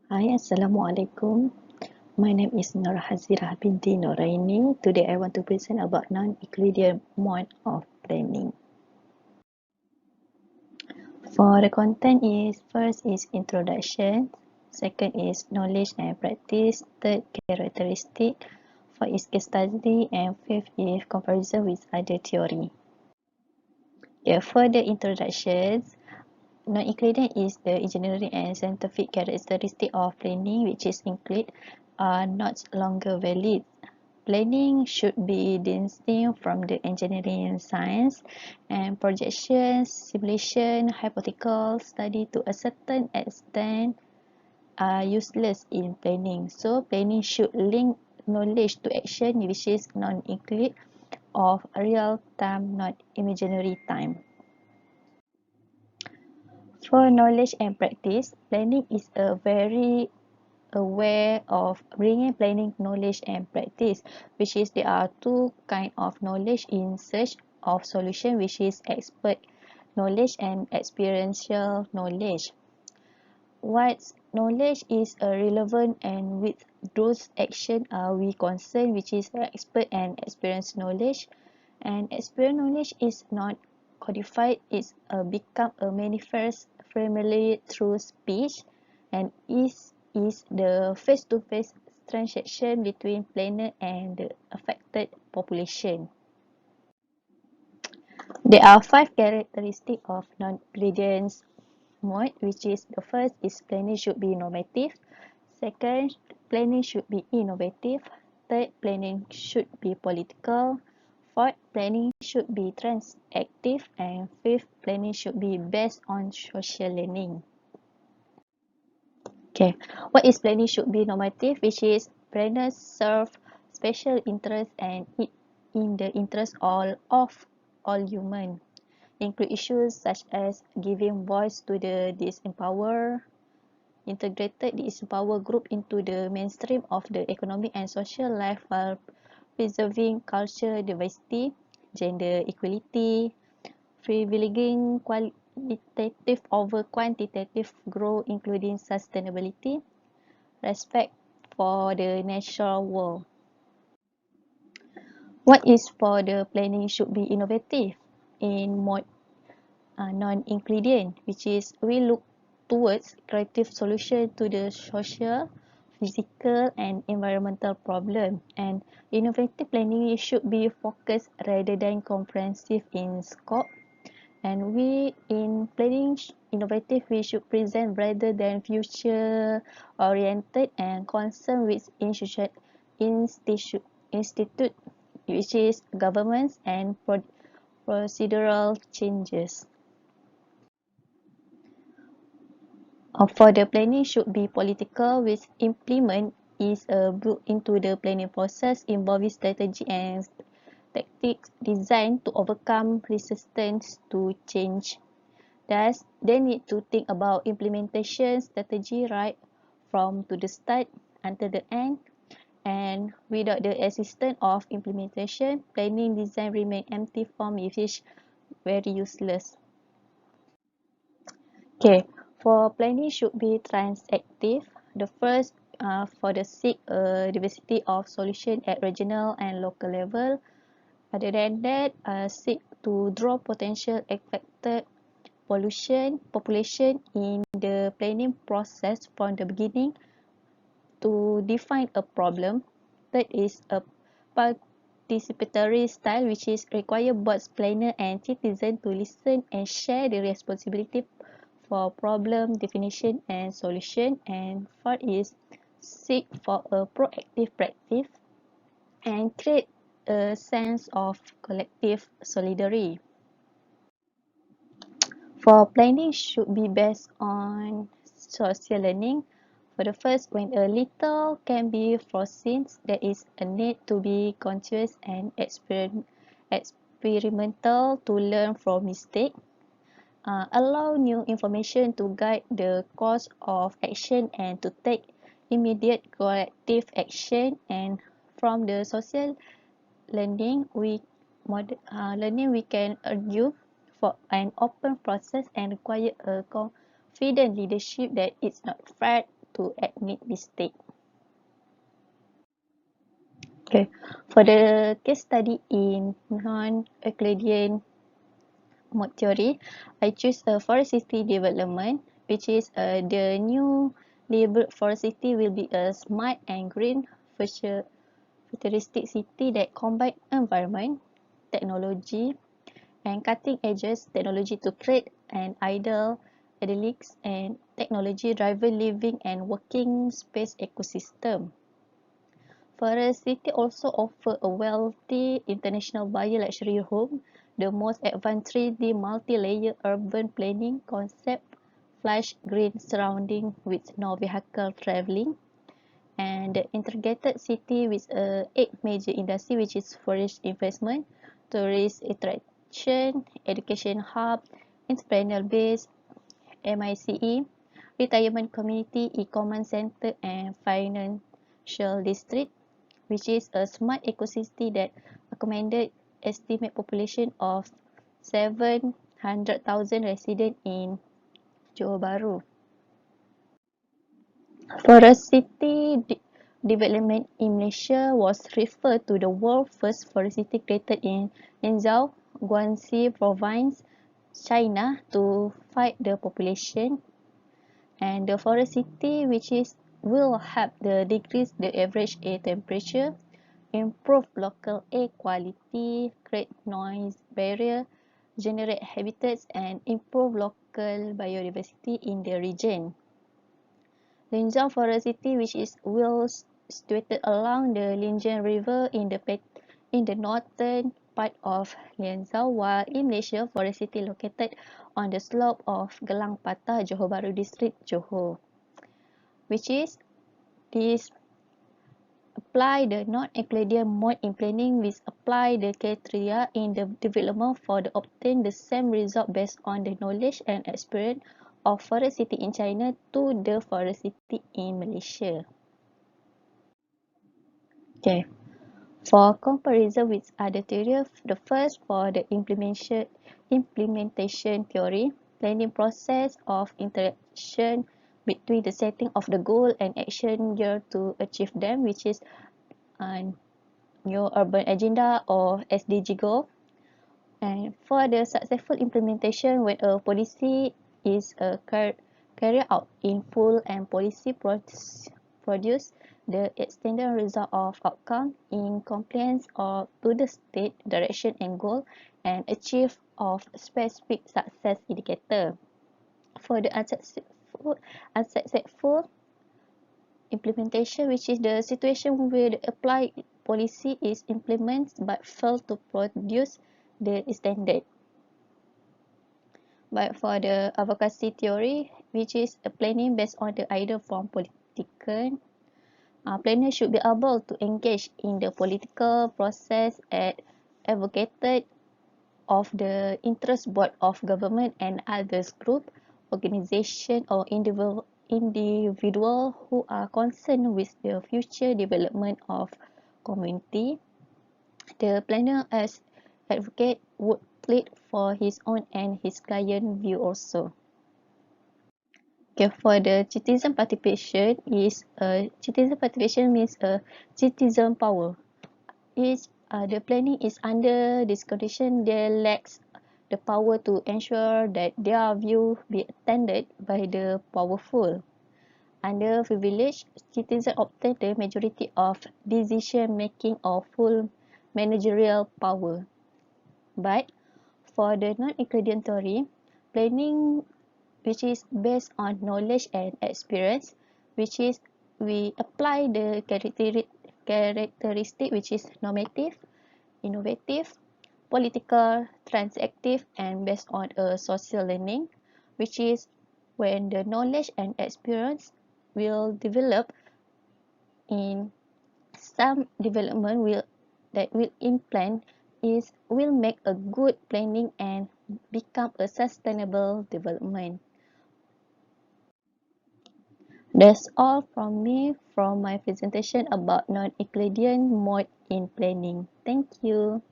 Hi, Assalamualaikum. My name is Hazirah Binti Noraini. Today I want to present about non-Euclidean mode of planning. For the content is first is introduction, second is knowledge and practice, third characteristic, fourth is case study, and fifth is comparison with other theory. For the introductions, non-Euclidean is the engineering and scientific characteristic of planning which is included are not longer valid. Planning should be distinct from the engineering and science, and projections, simulation, hypothetical study to a certain extent are useless in planning. So planning should link knowledge to action, which is non-Euclid of real time, not imaginary time. For knowledge and practice, planning is a very aware of bringing planning knowledge and practice, which is there are two kind of knowledge in search of solution, which is expert knowledge and experiential knowledge. What knowledge is relevant and with those action are we concerned, which is expert and experience knowledge, and experience knowledge is not codified, it's become a manifest primarily through speech, and is the face-to-face transaction between planner and the affected population. There are five characteristics of non-Euclidean mode, which is the first is planning should be normative, second planning should be innovative, third planning should be political, fourth planning should be transactive, and fifth planning should be based on social learning. Okay, what is planning should be normative, which is planners serve special interest and it in the interest of all human, include issues such as giving voice to the disempowered, integrated disempowered group into the mainstream of the economic and social life while preserving cultural diversity, gender equality, privileging qualitative over quantitative growth including sustainability, respect for the natural world. What is for the planning should be innovative in mode non-Euclidean, which is we look towards creative solution to the social, physical and environmental problem, and innovative planning should be focused rather than comprehensive in scope, and we in planning innovative we should present rather than future oriented and concerned with institute which is governments and procedural changes. For the planning should be political, with implement is built into the planning process involving strategy and tactics designed to overcome resistance to change. Thus, they need to think about implementation strategy right from to the start until the end, and without the assistance of implementation, planning design remain empty form which is very useless. Okay, for planning should be transactive. The first, for the seek diversity of solution at regional and local level. Other than that, seek to draw potential affected population in the planning process from the beginning to define a problem. Third is a participatory style, which is require both planner and citizen to listen and share the responsibility for problem definition and solution. And fourth is seek for a proactive practice and create a sense of collective solidarity. For planning should be based on social learning. For the first, when a little can be foreseen, there is a need to be conscious and experimental to learn from mistakes. Allow new information to guide the course of action and to take immediate corrective action. And from the social learning, we can argue for an open process and require a confident leadership that is not afraid to admit mistake. Okay, for the case study in non-Euclidean mode theory, I choose a forest city development, which is the new labeled forest city will be a smart and green futuristic city that combine environment, technology, and cutting edges technology to create an idyllic and technology driven living and working space ecosystem. Forest City also offers a wealthy international buyer luxury home, the most advanced 3D multi-layer urban planning concept, flash green surrounding with no vehicle traveling, and the integrated city with 8 major industry, which is forest investment, tourist attraction, education hub, entrepreneurial base, MICE, retirement community, e-commerce center, and financial district, which is a smart ecosystem that recommended estimate population of 700,000 residents in Johor Bahru. Forest city development in Malaysia was referred to the world's first forest city created in Linzhou, Guangxi province, China to fight the population. And the forest city, which is will help the decrease the average air temperature, improve local air quality, create noise barrier, generate habitats, and improve local biodiversity in the region. Linzhou Forest City, which is well situated along the Linjiang River in the northern part of Linzhou, while in Malaysia, Forest City located on the slope of Gelang Patah, Johor Bahru District, Johor, which is this apply the non-Euclidean mode in planning, which apply the criteria in the development for the obtain the same result based on the knowledge and experience of forest city in China to the forest city in Malaysia. Okay, for comparison with other theory, the first for the implementation theory, planning process of interaction between the setting of the goal and action year to achieve them, which is New Urban Agenda or SDG goal. And for the successful implementation, when a policy is carried out in full and policy produce the extended result of outcome in compliance or to the state direction and goal and achieve of specific success indicator. For the unsuccessful implementation, which is the situation where the applied policy is implemented but fail to produce the standard. But for the advocacy theory, which is a planning based on the idea from political, planners should be able to engage in the political process and advocated of the interest board of government and others group, organization or individual who are concerned with the future development of community. The planner as advocate would plead for his own and his client view also. Okay, for the citizen participation means a citizen power. The planning is under this condition they lacks the power to ensure that their view be attended by the powerful. Under privileged, citizens obtain the majority of decision making or full managerial power. But for the non-Euclidean theory, planning which is based on knowledge and experience, which is we apply the characteristic which is normative, innovative, political, transactive, and based on a social learning, which is when the knowledge and experience will develop in some development that will implant will make a good planning and become a sustainable development. That's all from me from my presentation about non-Euclidean mode in planning. Thank you.